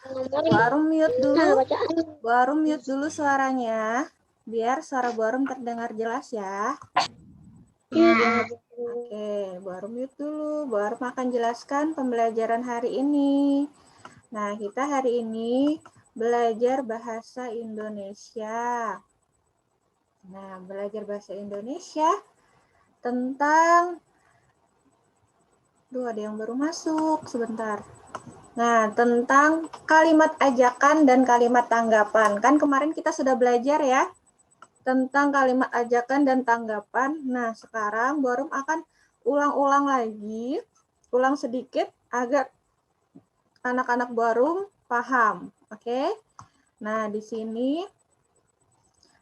Bu Arum mute dulu. Bu Arum mute dulu suaranya, biar suara Bu Arum terdengar jelas ya. Oke, Bu Arum mute dulu. Bu Arum akan jelaskan pembelajaran hari ini. Nah, kita hari ini belajar bahasa Indonesia. Nah, belajar bahasa Indonesia tentang... Duh, ada yang baru masuk. Sebentar. Nah, tentang kalimat ajakan dan kalimat tanggapan. Kan kemarin kita sudah belajar ya tentang kalimat ajakan dan tanggapan. Nah, sekarang Bu Arum akan ulang-ulang lagi, ulang sedikit agar anak-anak Bu Arum paham. Oke? Nah, di sini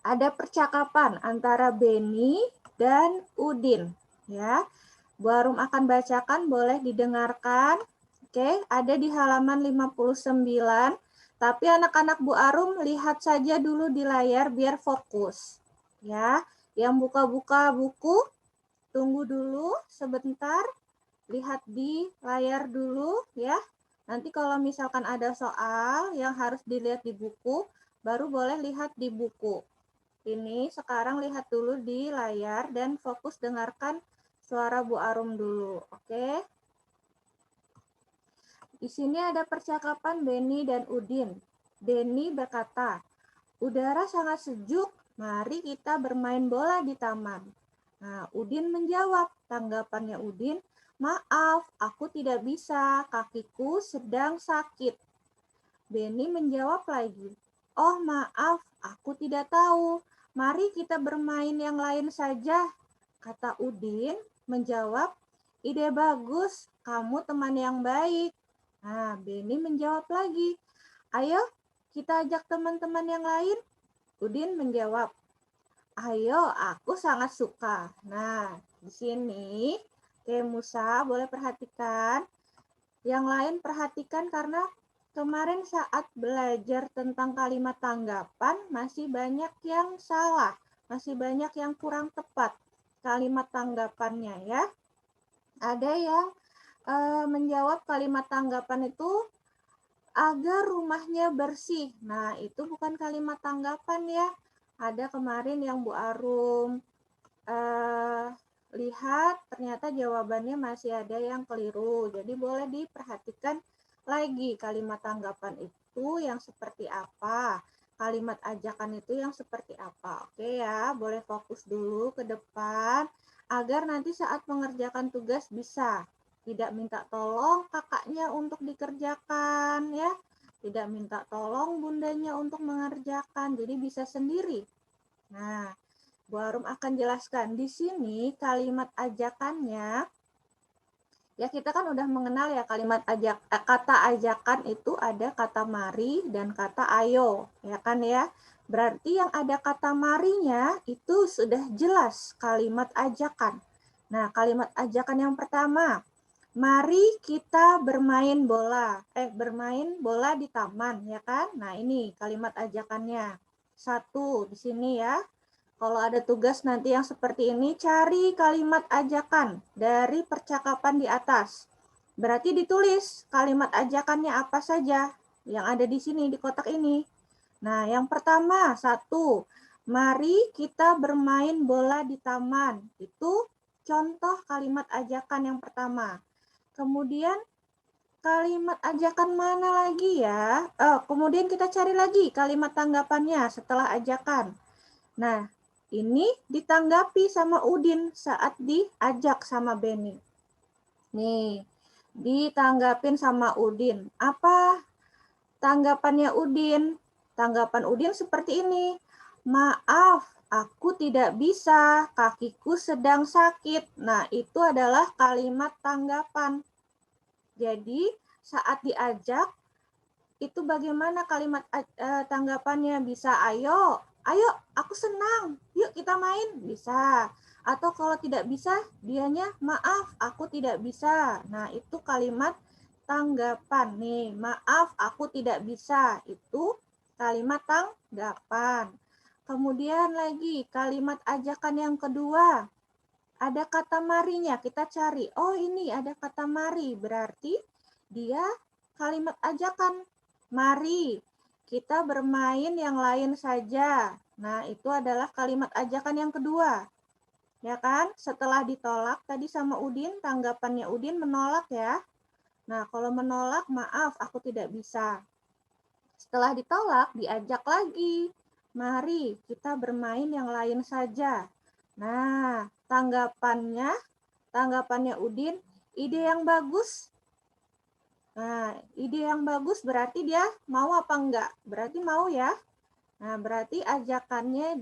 ada percakapan antara Beni dan Udin. Ya, Bu Arum akan bacakan, boleh didengarkan. Oke, ada di halaman 59. Tapi anak-anak Bu Arum lihat saja dulu di layar biar fokus. Ya, yang buka-buka buku, tunggu dulu sebentar. Lihat di layar dulu ya. Nanti kalau misalkan ada soal yang harus dilihat di buku, baru boleh lihat di buku. Ini sekarang lihat dulu di layar dan fokus dengarkan suara Bu Arum dulu, oke? Di sini ada percakapan Beni dan Udin. Beni berkata, udara sangat sejuk, mari kita bermain bola di taman. Nah, Udin menjawab, tanggapannya Udin, maaf, aku tidak bisa, kakiku sedang sakit. Beni menjawab lagi, oh maaf, aku tidak tahu. Mari kita bermain yang lain saja, kata Udin menjawab, ide bagus, kamu teman yang baik. Nah, Beni menjawab lagi, ayo kita ajak teman-teman yang lain. Udin menjawab, ayo aku sangat suka. Nah, di sini Musa boleh perhatikan. Yang lain perhatikan karena kemarin saat belajar tentang kalimat tanggapan, masih banyak yang salah, masih banyak yang kurang tepat kalimat tanggapannya ya. Ada yang menjawab kalimat tanggapan itu agar rumahnya bersih. Nah, itu bukan kalimat tanggapan ya. Ada kemarin yang Bu Arum lihat, ternyata jawabannya masih ada yang keliru. Jadi boleh diperhatikan lagi kalimat tanggapan itu yang seperti apa, kalimat ajakan itu yang seperti apa. Oke ya, boleh fokus dulu ke depan agar nanti saat mengerjakan tugas bisa tidak minta tolong kakaknya untuk dikerjakan ya, tidak minta tolong bundanya untuk mengerjakan, jadi bisa sendiri. Nah, Bu Arum akan jelaskan di sini kalimat ajakannya. Ya, kita kan udah mengenal ya kalimat kata ajakan itu ada kata mari dan kata ayo, ya kan ya. Berarti yang ada kata marinya itu sudah jelas kalimat ajakan. Nah, kalimat ajakan yang pertama, mari kita bermain bola. Bermain bola di taman, ya kan? Nah, ini kalimat ajakannya. Satu di sini ya. Kalau ada tugas nanti yang seperti ini, cari kalimat ajakan dari percakapan di atas. Berarti ditulis kalimat ajakannya apa saja yang ada di sini, di kotak ini. Nah, yang pertama, satu, mari kita bermain bola di taman. Itu contoh kalimat ajakan yang pertama. Kemudian, kalimat ajakan mana lagi ya? Kemudian kita cari lagi kalimat tanggapannya setelah ajakan. Nah, ini ditanggapi sama Udin saat diajak sama Beni. Nih, ditanggapin sama Udin. Apa tanggapannya Udin? Tanggapan Udin seperti ini. Maaf, aku tidak bisa, kakiku sedang sakit. Nah, itu adalah kalimat tanggapan. Jadi, saat diajak, itu bagaimana kalimat tanggapannya? Bisa ayo aku senang, yuk kita main, bisa. Atau kalau tidak bisa, dianya maaf aku tidak bisa. Nah, itu kalimat tanggapan nih, maaf aku tidak bisa, itu kalimat tanggapan. Kemudian lagi kalimat ajakan yang kedua, ada kata marinya, kita cari, oh ini ada kata mari, berarti dia kalimat ajakan. Mari kita bermain yang lain saja. Nah, itu adalah kalimat ajakan yang kedua. Ya kan? Setelah ditolak tadi sama Udin, tanggapannya Udin menolak ya. Nah, kalau menolak, maaf, aku tidak bisa. Setelah ditolak, diajak lagi. Mari kita bermain yang lain saja. Nah, tanggapannya Udin, ide yang bagus. Nah, ide yang bagus berarti dia mau apa enggak? Berarti mau ya. Nah, berarti ajakannya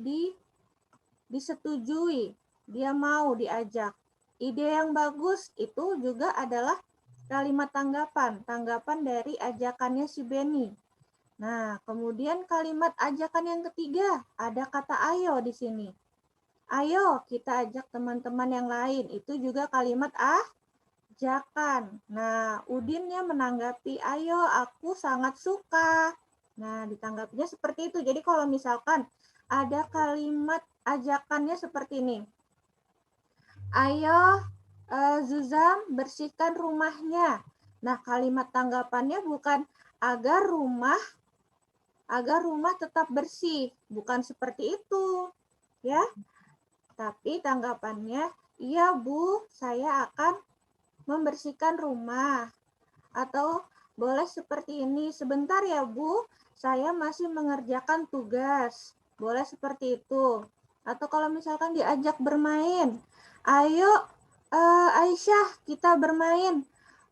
disetujui. Dia mau diajak. Ide yang bagus itu juga adalah kalimat tanggapan dari ajakannya si Beni. Nah, kemudian kalimat ajakan yang ketiga, ada kata ayo di sini. Ayo kita ajak teman-teman yang lain. Itu juga kalimat ajakan. Nah, Udinnya menanggapi, ayo aku sangat suka. Nah, ditanggapinya seperti itu. Jadi kalau misalkan ada kalimat ajakannya seperti ini. Ayo Zuzam bersihkan rumahnya. Nah, kalimat tanggapannya bukan agar rumah tetap bersih, bukan seperti itu. Ya. Tapi tanggapannya, iya Bu, saya akan membersihkan rumah. Atau boleh seperti ini, sebentar ya Bu, saya masih mengerjakan tugas. Boleh seperti itu. Atau kalau misalkan diajak bermain, ayo Aisyah kita bermain.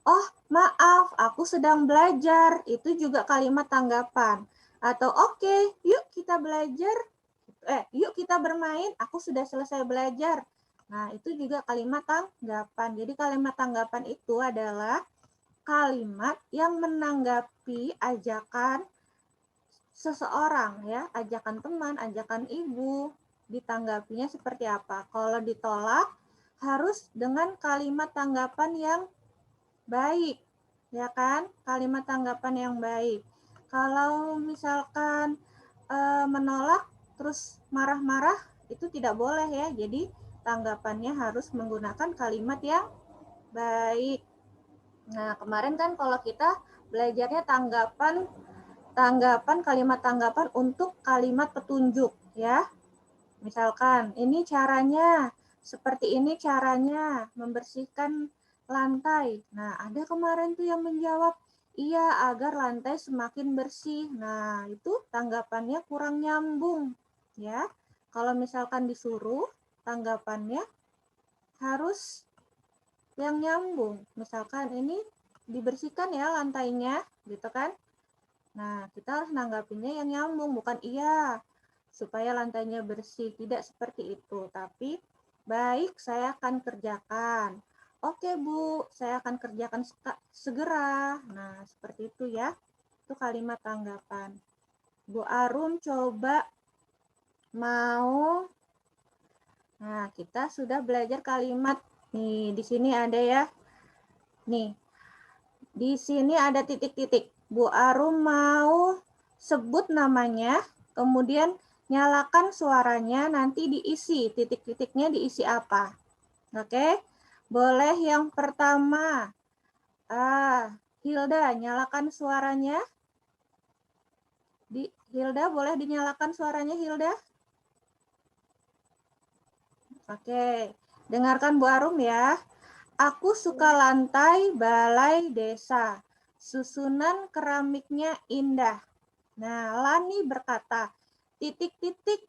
Oh maaf, aku sedang belajar. Itu juga kalimat tanggapan. Atau oke, yuk kita belajar. Yuk kita bermain, aku sudah selesai belajar. Nah, itu juga kalimat tanggapan. Jadi kalimat tanggapan itu adalah kalimat yang menanggapi ajakan seseorang ya, ajakan teman, ajakan ibu, ditanggapinya seperti apa. Kalau ditolak harus dengan kalimat tanggapan yang baik, ya kan? Kalimat tanggapan yang baik. Kalau misalkan menolak terus marah-marah itu tidak boleh ya. Jadi tanggapannya harus menggunakan kalimat yang baik. Nah, kemarin kan kalau kita belajarnya kalimat tanggapan untuk kalimat petunjuk ya. Misalkan ini caranya, seperti ini caranya membersihkan lantai. Nah, ada kemarin tuh yang menjawab, iya agar lantai semakin bersih. Nah, itu tanggapannya kurang nyambung ya. Kalau misalkan disuruh, tanggapannya harus yang nyambung. Misalkan ini dibersihkan ya lantainya, gitu kan. Nah, kita harus nanggapinya yang nyambung, bukan iya, supaya lantainya bersih. Tidak seperti itu, tapi baik saya akan kerjakan. Oke Bu, saya akan kerjakan segera. Nah, seperti itu ya. Itu kalimat tanggapan. Bu Arum coba mau. Nah, kita sudah belajar kalimat. Nih, di sini ada ya. Nih, di sini ada titik-titik. Bu Arum mau sebut namanya, kemudian nyalakan suaranya, nanti diisi. Titik-titiknya diisi apa? Oke, boleh yang pertama. Hilda, nyalakan suaranya. Hilda, boleh dinyalakan suaranya, Hilda? Oke, dengarkan Bu Arum ya. Aku suka lantai balai desa. Susunan keramiknya indah. Nah, Lani berkata, titik-titik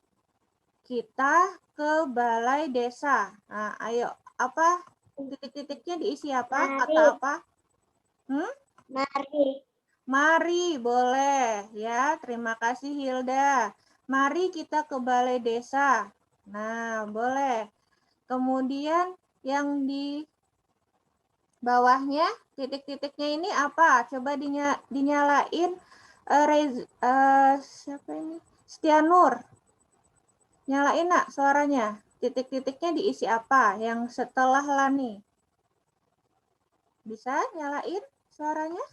kita ke balai desa. Nah, ayo, apa titik-titiknya diisi apa? Mari. Kata apa? Mari. Mari, boleh. Ya, terima kasih Hilda. Mari kita ke balai desa. Nah, boleh. Kemudian yang di bawahnya, titik-titiknya ini apa? Coba dinyalain. Siapa ini? Setianur. Nyalain nak suaranya. Titik-titiknya diisi apa? Yang setelah Lani. Bisa nyalain suaranya?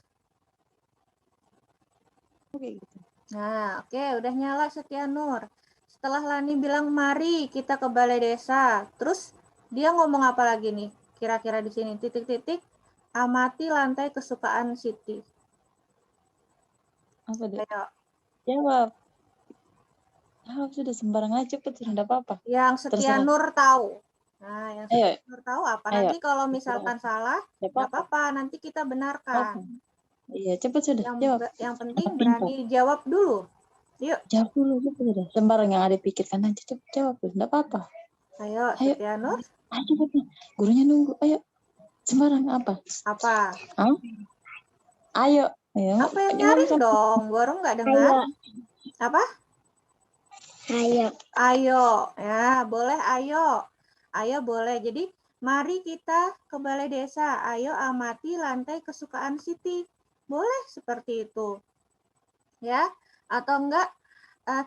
Nah, oke, udah nyala Setianur. Setelah Lani bilang mari kita ke balai desa, terus dia ngomong apa lagi nih? Kira-kira di sini titik-titik amati lantai kesukaan Siti. Apa, Dek? Ayo. Jawab. Jawab sudah, sembarang aja cepet, sudah enggak apa-apa. Yang Setia Terserah. Nur tahu. Nah, yang Ayo, Setia Nur tahu apa? ayo. Nanti kalau Terserah. misalkan salah, Enggak nggak apa-apa. apa-apa. Nanti kita benarkan. Apa? Iya, cepet sudah. Jawab. Yang penting Anak pintar. berani jawab dulu. Yuk. Jawab dulu, cepet sudah. Sembarang yang ada pikirkan aja, cepet jawab. Enggak apa-apa. Ayo, Ayo. Setia Nur. Ayo cepet. Gurunya nunggu. Ayo. Sembarang apa? Apa? Hah? Ayo. Ayo. Apa yang Jangan nyaring dong? Baru nggak dengar. Ayo. Apa? Ayo. Ayo. Ya, boleh ayo. Ayo boleh. Jadi, mari kita ke balai desa. Ayo amati lantai kesukaan Siti. Boleh seperti itu. Ya. Atau enggak,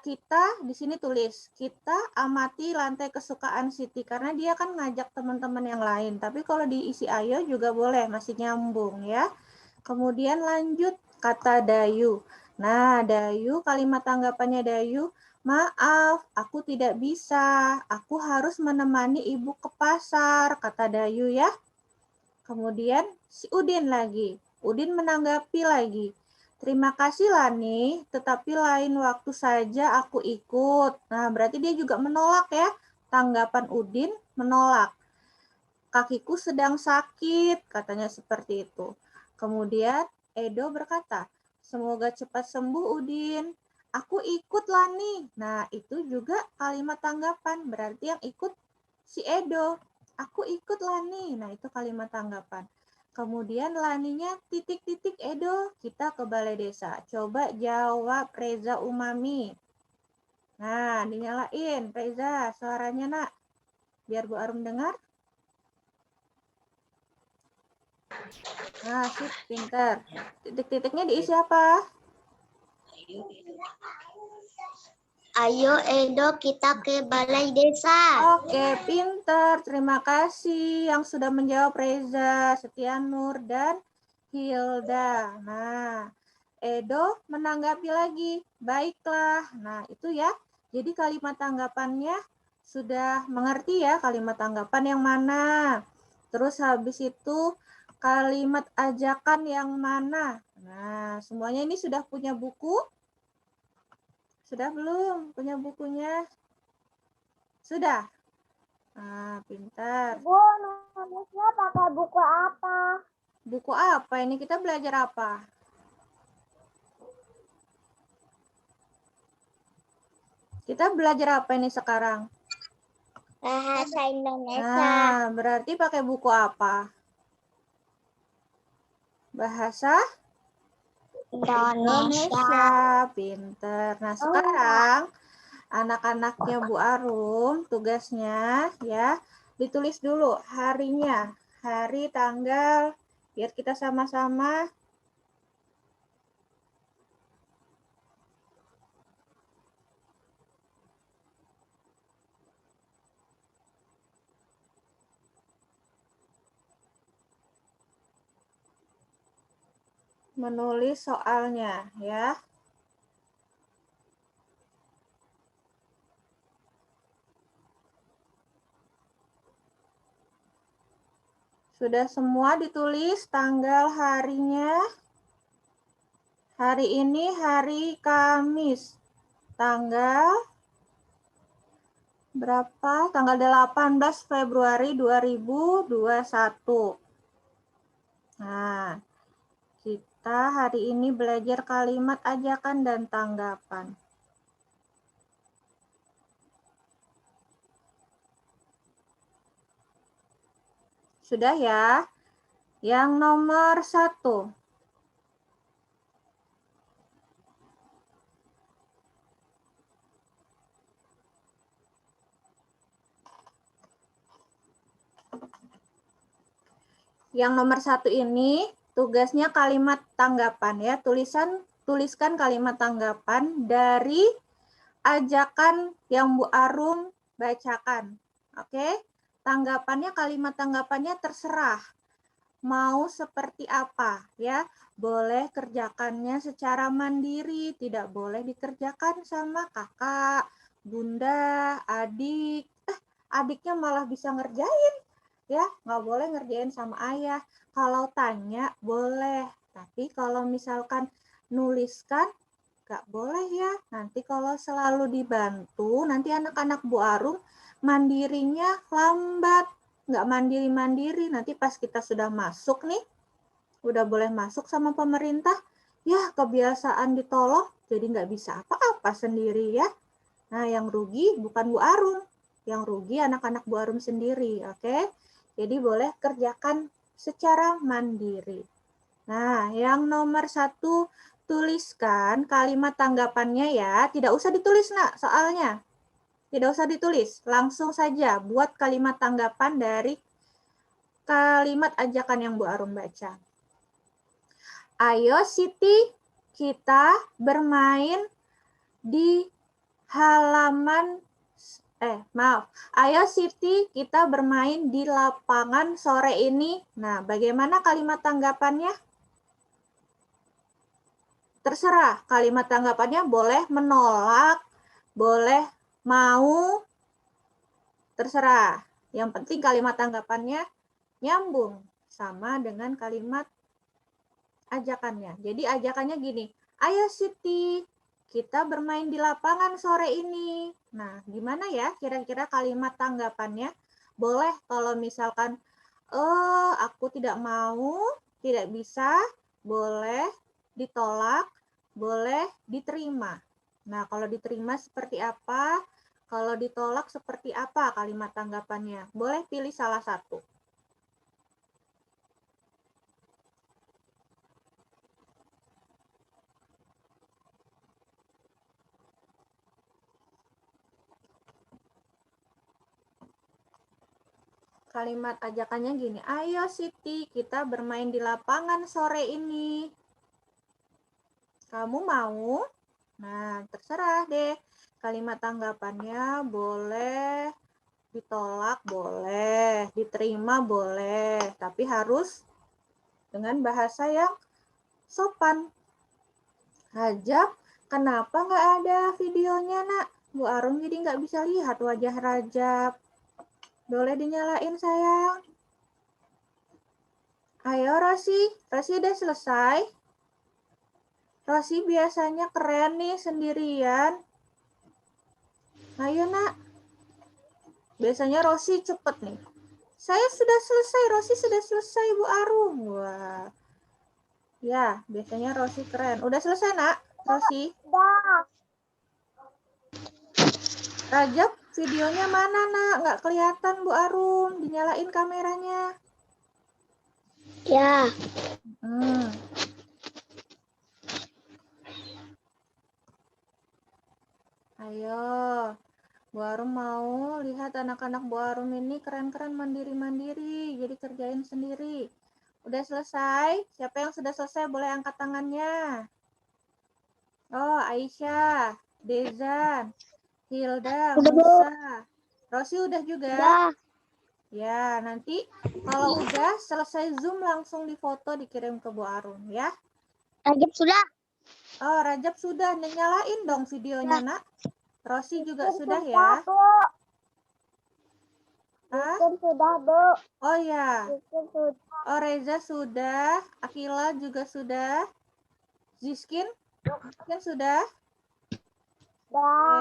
kita di sini tulis, kita amati lantai kesukaan Siti. Karena dia kan ngajak teman-teman yang lain. Tapi kalau diisi ayo juga boleh. Masih nyambung ya. Kemudian lanjut kata Dayu. Nah, Dayu, kalimat tanggapannya Dayu, maaf, aku tidak bisa. Aku harus menemani ibu ke pasar, kata Dayu ya. Kemudian si Udin lagi. Udin menanggapi lagi. Terima kasih Lani, tetapi lain waktu saja aku ikut. Nah, berarti dia juga menolak ya. Tanggapan Udin menolak. Kakiku sedang sakit, katanya seperti itu. Kemudian Edo berkata, semoga cepat sembuh Udin. Aku ikut Lani. Nah, itu juga kalimat tanggapan. Berarti yang ikut si Edo. Aku ikut Lani. Nah, itu kalimat tanggapan. Kemudian Laninya titik-titik Edo. Kita ke balai desa. Coba jawab Reza Umami. Nah, dinyalain. Reza, suaranya nak. Biar Bu Arum dengar. Nah, sip, pinter. Titik-titiknya diisi apa? Ayo Edo kita ke balai desa. Oke, pinter. Terima kasih yang sudah menjawab Reza, Setia Nur, dan Hilda. Nah, Edo menanggapi lagi. Baiklah. Nah, itu ya. Jadi kalimat tanggapannya sudah mengerti ya kalimat tanggapan yang mana. Terus habis itu kalimat ajakan yang mana. Nah, semuanya ini sudah punya buku? Sudah belum punya bukunya? Sudah? Nah, pintar. Bu, nulisnya pakai buku apa? Buku apa ini? Kita belajar apa? Kita belajar apa ini sekarang? Bahasa Indonesia. Nah, berarti pakai buku apa? Bahasa Indonesia. Pinter. Nah, sekarang anak-anaknya Bu Arum, tugasnya ya, ditulis dulu harinya. Hari, tanggal, biar kita sama-sama menulis soalnya ya. Sudah semua ditulis tanggal harinya. Hari ini hari Kamis. Tanggal berapa? Tanggal 18 Februari 2021. Nah, kita hari ini belajar kalimat ajakan dan tanggapan. Sudah ya? Yang nomor 1. Yang nomor 1 ini tugasnya kalimat tanggapan ya. Tuliskan kalimat tanggapan dari ajakan yang Bu Arum bacakan. Oke? Tanggapannya, kalimat tanggapannya terserah. Mau seperti apa ya? Boleh kerjakannya secara mandiri, tidak boleh dikerjakan sama kakak, bunda, adik. Adiknya malah bisa ngerjain ya, nggak boleh ngerjain sama ayah. Kalau tanya boleh, tapi kalau misalkan nuliskan Gak boleh ya. Nanti kalau selalu dibantu, nanti anak-anak Bu Arum mandirinya lambat. Nggak mandiri-mandiri. Nanti pas kita sudah masuk nih, udah boleh masuk sama pemerintah, ya kebiasaan ditolong, jadi nggak bisa apa-apa sendiri ya. Nah, yang rugi bukan Bu Arum, yang rugi anak-anak Bu Arum sendiri, oke? Jadi boleh kerjakan secara mandiri. Nah, yang nomor 1, tuliskan kalimat tanggapannya ya. Tidak usah ditulis, Nak, soalnya. Tidak usah ditulis, langsung saja buat kalimat tanggapan dari kalimat ajakan yang Bu Arum baca. Ayo Siti, kita bermain di halaman, ayo Siti, kita bermain di lapangan sore ini. Nah, bagaimana kalimat tanggapannya? Terserah, kalimat tanggapannya boleh menolak, boleh mau, terserah. Yang penting kalimat tanggapannya nyambung sama dengan kalimat ajakannya. Jadi ajakannya gini, ayo Siti, kita bermain di lapangan sore ini. Nah, gimana ya kira-kira kalimat tanggapannya? Boleh kalau misalkan, aku tidak mau, tidak bisa, boleh ditolak, boleh diterima. Nah, kalau diterima seperti apa? Kalau ditolak seperti apa kalimat tanggapannya? Boleh pilih salah satu. Kalimat ajakannya gini, ayo Siti, kita bermain di lapangan sore ini. Kamu mau? Nah, terserah deh. Kalimat tanggapannya boleh ditolak, boleh diterima, boleh. Tapi harus dengan bahasa yang sopan. Rajab, kenapa nggak ada videonya, Nak? Bu Arum jadi nggak bisa lihat wajah Rajab. Boleh dinyalain, sayang? Ayo, Rosi. Rosi udah selesai? Rosi biasanya keren nih sendirian. Ayo, Nak. Biasanya Rosi cepet nih. Saya sudah selesai, Rosi sudah selesai, Bu Arum. Wah. Ya, biasanya Rosi keren. Udah selesai, Nak? Rosi? Dah. Rajab, videonya mana, Nak? Nggak kelihatan, Bu Arum. Dinyalain kameranya. Ya. Ayo. Bu Arum mau lihat anak-anak Bu Arum ini keren-keren mandiri-mandiri. Jadi kerjain sendiri. Udah selesai? Siapa yang sudah selesai boleh angkat tangannya. Oh, Aisyah, Dezan, Hilda, Musa. Rosi udah juga? Dah. Ya, nanti kalau udah selesai Zoom langsung difoto dikirim ke Bu Arum ya. Rajab sudah. Oh, Rajab sudah. Nyalain dong videonya, Nak. Rosi juga sudah Bu. ya. Ah? Sudah, Bu. Oh ya. Sudah. Oh, Reza sudah. Akila juga sudah. Ziskin sudah. Dah.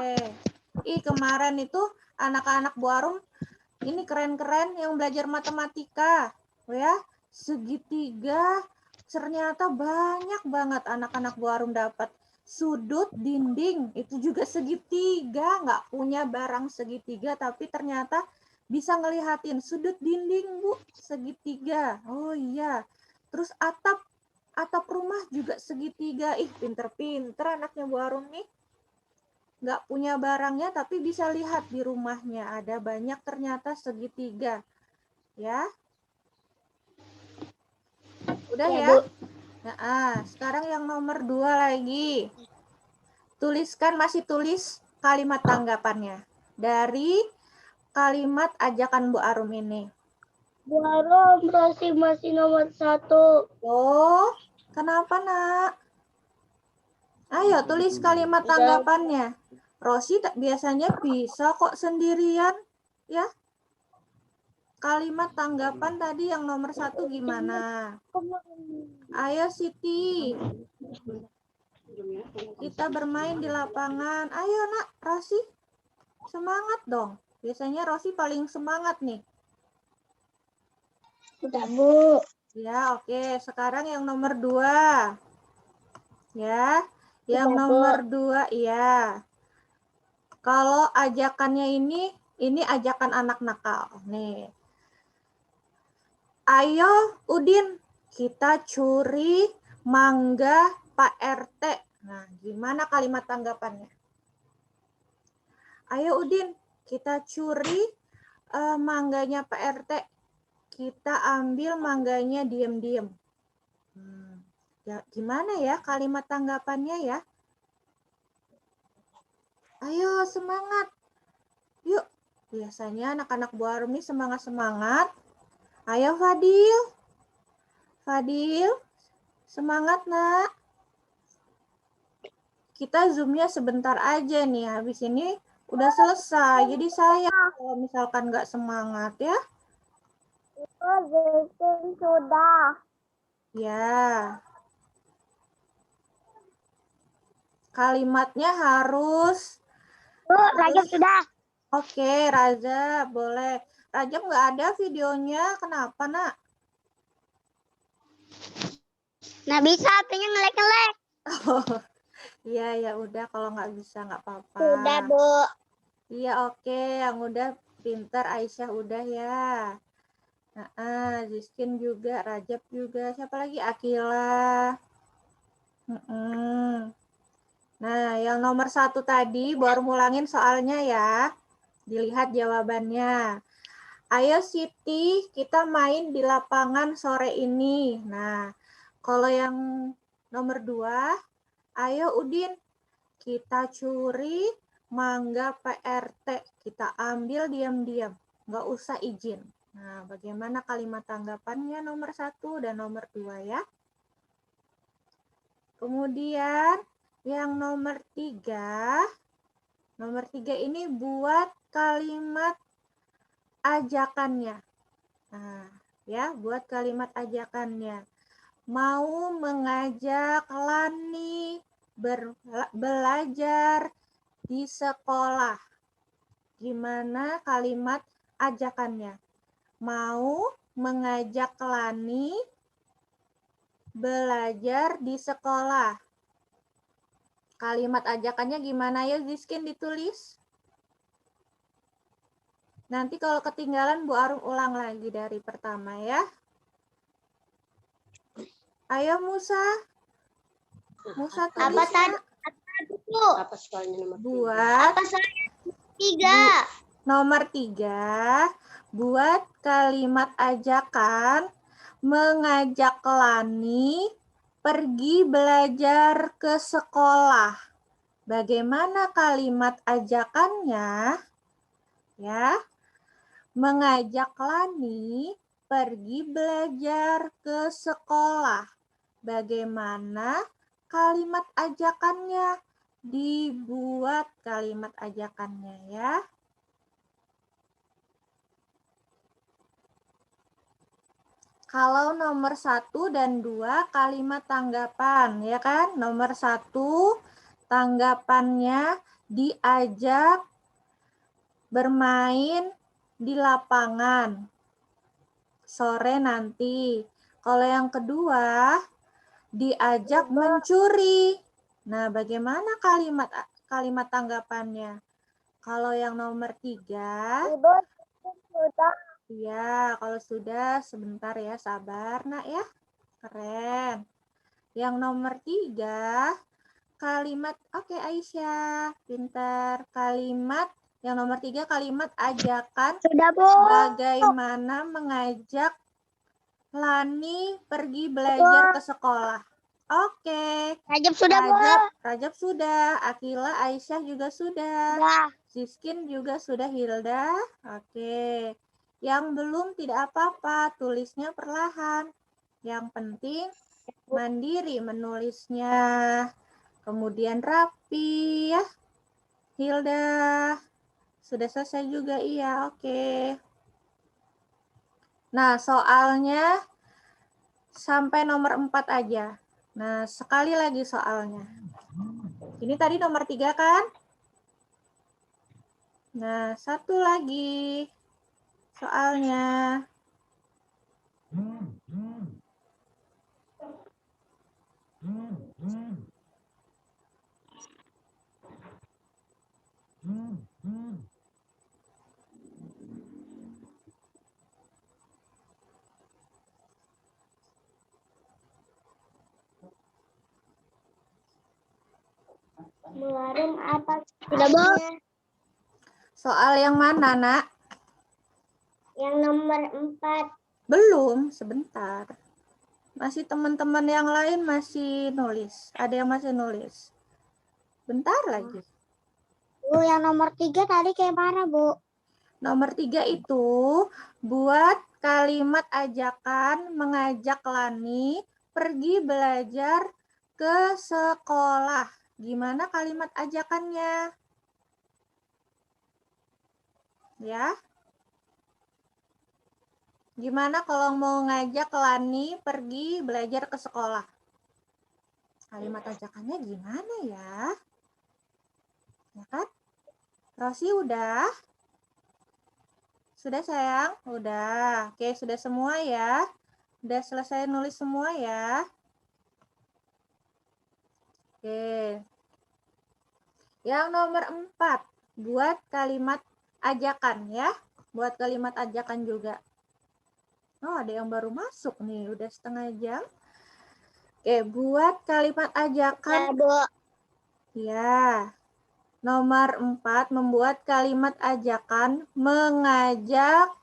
Kemarin itu anak-anak Bu Arum ini keren-keren yang belajar matematika. Ya, segitiga ternyata banyak banget anak-anak Bu Arum dapat. Sudut dinding itu juga segitiga, nggak punya barang segitiga tapi ternyata bisa ngelihatin sudut dinding, Bu, segitiga. Oh iya. Terus atap rumah juga segitiga. Pinter-pinter anaknya Bu Arum nih. Nggak punya barangnya tapi bisa lihat di rumahnya ada banyak ternyata segitiga. Ya. Udah ya? Bu. Nah, sekarang yang nomor 2 lagi. Masih tulis kalimat tanggapannya dari kalimat ajakan Bu Arum ini. Bu Arum masih nomor 1. Oh, kenapa, Nak? Ayo tulis kalimat tanggapannya. Rosi biasanya bisa kok sendirian, ya. Kalimat tanggapan tadi yang nomor 1 gimana? Ayo Siti. Kita bermain di lapangan. Ayo nak, Rosi. Semangat dong. Biasanya Rosi paling semangat nih. Sudah, Bu. Ya, oke. Sekarang yang nomor 2. Ya, yang Sudah, Bu. nomor 2, iya. Kalau ajakannya ini ajakan anak nakal. Nih. Ayo, Udin, kita curi mangga Pak RT. Nah, gimana kalimat tanggapannya? Ayo, Udin, kita curi mangganya Pak RT. Kita ambil mangganya diam-diam. Ya, gimana ya kalimat tanggapannya ya? Ayo, semangat. Yuk, biasanya anak-anak Bu Arumi semangat-semangat. Ayo, Fadil. Fadil, semangat, nak. Kita zoom-nya sebentar aja nih. Habis ini udah selesai. Jadi sayang kalau misalkan nggak semangat ya. Sudah. Ya. Kalimatnya harus. Bu, Rajab sudah. Oke, Raza, boleh. Rajab nggak ada videonya. Kenapa, nak? Nah, bisa HP-nya ngelek-ngelek. Iya, ya udah kalau nggak bisa nggak apa-apa. Sudah, Bu. Iya, oke. Yang udah pintar Aisyah udah ya. Ziskin juga, Rajab juga. Siapa lagi? Akila. Nah, yang nomor 1 tadi baru ngulangin soalnya ya. Dilihat jawabannya. Ayo Siti, kita main di lapangan sore ini. Nah, kalau yang nomor 2, ayo Udin, kita curi mangga PRT. Kita ambil diam-diam, nggak usah izin. Nah, bagaimana kalimat tanggapannya nomor 1 dan nomor 2 ya? Kemudian yang nomor 3. Nomor 3 ini buat kalimat ajakannya. Nah, ya, buat kalimat ajakannya. Mau mengajak Lani belajar di sekolah. Gimana kalimat ajakannya? Mau mengajak Lani belajar di sekolah. Kalimat ajakannya gimana ya, Ziskin ditulis? Nanti kalau ketinggalan Bu Arum ulang lagi dari pertama ya. Ayo Musa. Musa tulis. Apa tadi? Apa soalnya nomor Buat Apa soalnya 3? nomor 3, buat kalimat ajakan mengajak Lani pergi belajar ke sekolah. Bagaimana kalimat ajakannya? Ya. Mengajak Lani pergi belajar ke sekolah. Bagaimana kalimat ajakannya? Dibuat kalimat ajakannya ya. Kalau nomor 1 dan 2 kalimat tanggapan, ya kan? Nomor 1 tanggapannya diajak bermain di lapangan sore nanti. Kalau yang kedua diajak mencuri. Nah, bagaimana kalimat tanggapannya? Kalau yang nomor 3, Ibu sudah. ya, kalau sudah sebentar ya, sabar nak ya. Keren. Yang nomor 3, kalimat, oke Aisyah, pintar. Kalimat, yang nomor 3 kalimat ajakan. Sudah, Bu. Bagaimana mengajak Lani pergi belajar ke sekolah. Oke. Rajab sudah, Bu. Rajab sudah. Akila, Aisyah juga sudah. Sudah. Ziskin juga sudah, Hilda. Oke. Yang belum tidak apa-apa, tulisnya perlahan. Yang penting mandiri menulisnya. Kemudian rapi ya. Hilda. Sudah selesai juga, iya. Oke. Nah, soalnya sampai nomor 4 aja. Nah, sekali lagi soalnya. Ini tadi nomor 3 kan? Nah, satu lagi soalnya. Bu Arum apa? Sudah, Bu. Soal yang mana, Nak? Yang nomor 4. Belum, sebentar. Masih teman-teman yang lain masih nulis. Ada yang masih nulis. Bentar lagi. Bu, yang nomor 3 tadi kayak mana, Bu? Nomor 3 itu buat kalimat ajakan mengajak Lani pergi belajar ke sekolah. Gimana kalimat ajakannya? Ya. Gimana kalau mau ngajak Lani pergi belajar ke sekolah? Kalimat ajakannya gimana ya? Ya kan? Rosi udah? Sudah sayang? Udah. Oke, sudah semua ya? Udah selesai nulis semua ya? Oke. Yang nomor 4, buat kalimat ajakan ya. Buat kalimat ajakan juga. Oh, ada yang baru masuk nih, udah setengah jam. Oke, buat kalimat ajakan. Ya, Bu. Ya. Nomor 4, membuat kalimat ajakan mengajak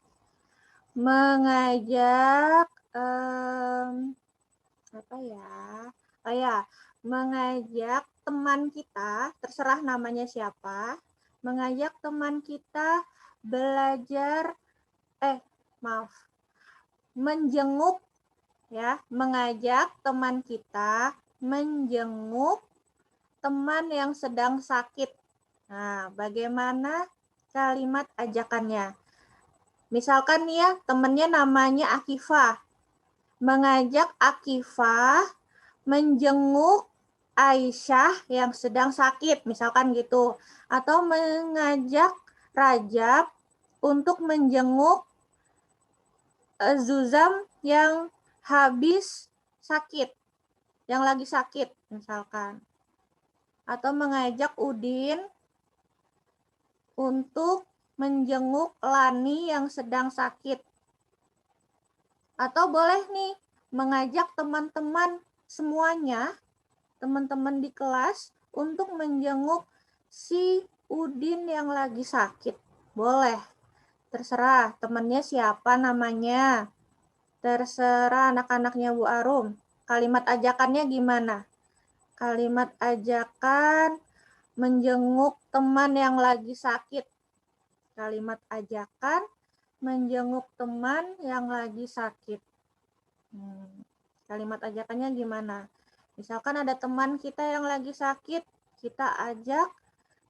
apa ya? Oh ya, mengajak teman kita, terserah namanya siapa, mengajak teman kita belajar menjenguk ya, mengajak teman kita menjenguk teman yang sedang sakit. Nah, bagaimana kalimat ajakannya? Misalkan nih ya, temennya namanya Akifah. Mengajak Akifah menjenguk Aisyah yang sedang sakit, misalkan gitu. Atau mengajak Rajab untuk menjenguk Zuzam yang habis sakit, yang lagi sakit, misalkan. Atau mengajak Udin untuk menjenguk Lani yang sedang sakit. Atau boleh nih mengajak teman-teman semuanya, teman-teman di kelas untuk menjenguk si Udin yang lagi sakit. Boleh. Terserah temannya siapa namanya. Terserah anak-anaknya Bu Arum. Kalimat ajakannya gimana? Kalimat ajakan menjenguk teman yang lagi sakit. Kalimat ajakan menjenguk teman yang lagi sakit. Kalimat ajakannya gimana? Misalkan ada teman kita yang lagi sakit, kita ajak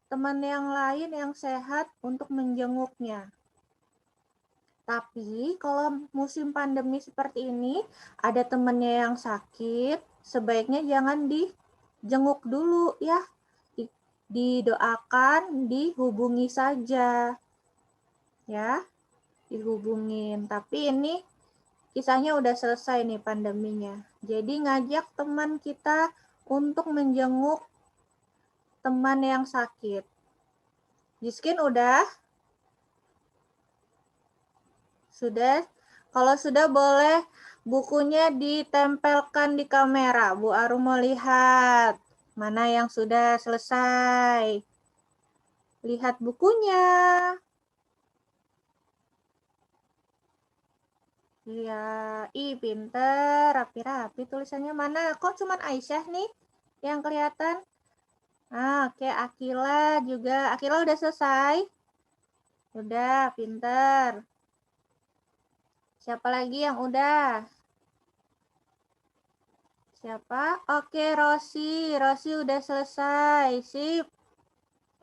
teman yang lain yang sehat untuk menjenguknya. Tapi kalau musim pandemi seperti ini, ada temannya yang sakit, sebaiknya jangan dijenguk dulu ya. Didoakan, dihubungi saja. Ya, dihubungin. Tapi ini kisahnya udah selesai nih pandeminya. Jadi ngajak teman kita untuk menjenguk teman yang sakit. Jiskin udah? Sudah? Kalau sudah boleh bukunya ditempelkan di kamera. Bu Arum mau lihat mana yang sudah selesai. Lihat bukunya. Iya, pinter, rapi-rapi tulisannya. Mana? Kok cuman Aisyah nih yang kelihatan? Oke, Akila juga. Akila udah selesai? Udah, pinter. Siapa lagi yang udah? Siapa? Oke, Rosi. Rosi udah selesai. Sip.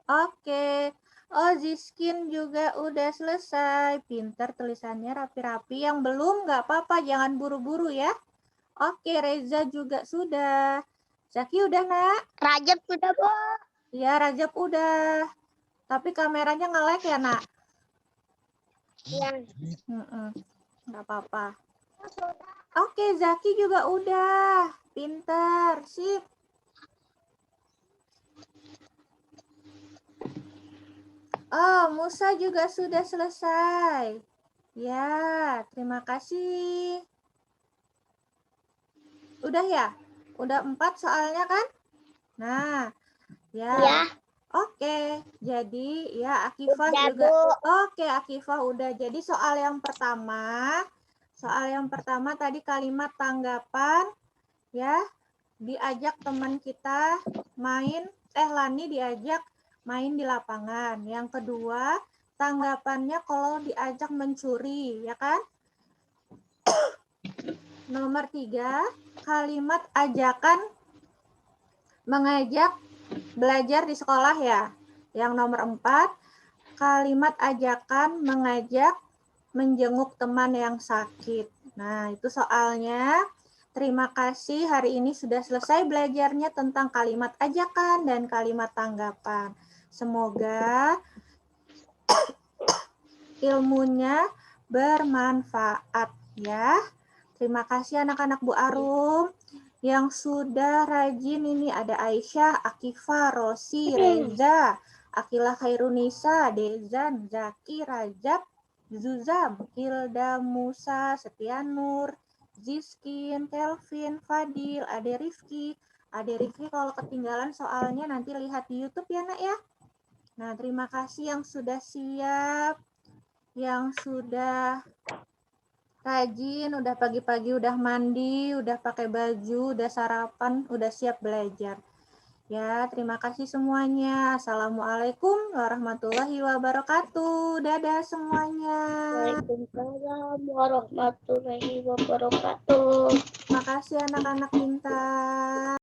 Oke. Oh, Ziskin juga udah selesai. Pinter tulisannya rapi-rapi. Yang belum nggak apa-apa, jangan buru-buru ya. Oke, Reza juga sudah. Zaki udah, Nak? Rajab sudah, Bu. Iya, Rajab udah. Tapi kameranya nge-lag ya, Nak? Iya. Nggak apa-apa. Oke, Zaki juga udah. Pinter, sip. Oh, Musa juga sudah selesai. Ya, terima kasih. Udah ya? Udah 4 soalnya kan? Nah, ya. Ya. Oke, jadi ya Akifah Udah, juga. Bu. Oke, Akifah udah. Jadi soal yang pertama tadi kalimat tanggapan ya, diajak teman kita main, Lani diajak main di lapangan. Yang kedua, tanggapannya kalau diajak mencuri, ya kan? Nomor 3, kalimat ajakan mengajak belajar di sekolah ya. Yang nomor 4, kalimat ajakan mengajak menjenguk teman yang sakit. Nah, itu soalnya. Terima kasih, hari ini sudah selesai belajarnya tentang kalimat ajakan dan kalimat tanggapan. Semoga ilmunya bermanfaat ya. Terima kasih anak-anak Bu Arum yang sudah rajin. Ini ada Aisyah, Akifah, Rosi, Reza, Akilah Khairunisa, Dezan, Zaki, Rajab, Zuzam, Hilda, Musa, Setianur, Ziskin, Kelvin, Fadil, Ade Rifki. Ade Rifki kalau ketinggalan soalnya nanti lihat di YouTube ya, Nak ya. Nah, terima kasih yang sudah siap, yang sudah rajin, udah pagi-pagi udah mandi, udah pakai baju, udah sarapan, udah siap belajar. Ya, terima kasih semuanya. Assalamualaikum warahmatullahi wabarakatuh. Dadah semuanya. Waalaikumsalam warahmatullahi wabarakatuh. Terima kasih anak-anak pintar.